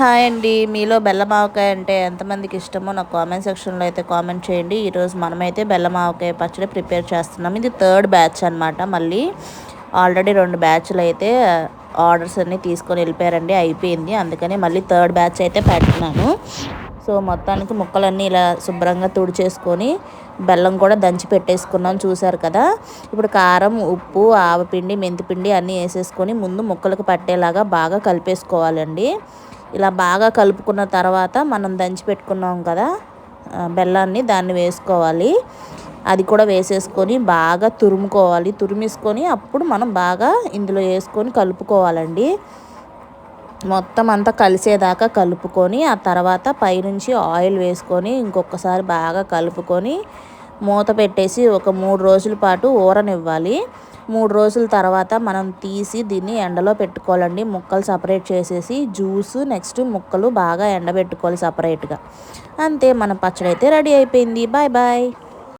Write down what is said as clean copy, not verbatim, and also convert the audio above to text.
Hi అండి. మీలో బెల్లం ఆవకాయ అంటే ఎంతమందికి ఇష్టమో నాకు కామెంట్ సెక్షన్లో అయితే కామెంట్ చేయండి. ఈరోజు మనమైతే బెల్లం ఆవకాయ పచ్చడి ప్రిపేర్ చేస్తున్నాం. ఇది థర్డ్ బ్యాచ్ అనమాట. మళ్ళీ ఆల్రెడీ 2 బ్యాచ్లు అయితే ఆర్డర్స్ అన్నీ తీసుకొని వెళ్ళిపోయారండి, అయిపోయింది. అందుకని మళ్ళీ థర్డ్ బ్యాచ్ అయితే పెడుతున్నాను. సో మొత్తానికి ముక్కలన్నీ ఇలా శుభ్రంగా తుడిచేసుకొని బెల్లం కూడా దంచి పెట్టేసుకున్నాం, చూసారు కదా. ఇప్పుడు కారం, ఉప్పు, ఆవపిండి, మెంతిపిండి అన్నీ వేసేసుకొని ముందు ముక్కలకు పట్టేలాగా బాగా కలిపేసుకోవాలండి. ఇలా బాగా కలుపుకున్న తర్వాత మనం దంచి పెట్టుకున్నాం కదా బెల్లాన్ని, దాన్ని వేసుకోవాలి. అది కూడా వేసేసుకొని బాగా తురుముకోవాలి. తురిమేసుకొని అప్పుడు మనం బాగా ఇందులో వేసుకొని కలుపుకోవాలండి. మొత్తం అంతా కలిసేదాకా కలుపుకొని ఆ తర్వాత పైనుంచి ఆయిల్ వేసుకొని ఇంకొకసారి బాగా కలుపుకొని మూత పెట్టేసి ఒక 3 రోజుల పాటు ఊరనివ్వాలి. 3 రోజుల తర్వాత మనం తీసి దీన్ని ఎండలో పెట్టుకోవాలండి. ముక్కలు సపరేట్ చేసేసి జ్యూస్ నెక్స్ట్ ముక్కలు బాగా ఎండబెట్టుకోవాలి సపరేట్గా. అంతే, మన పచ్చడి అయితే రెడీ అయిపోయింది. Bye bye.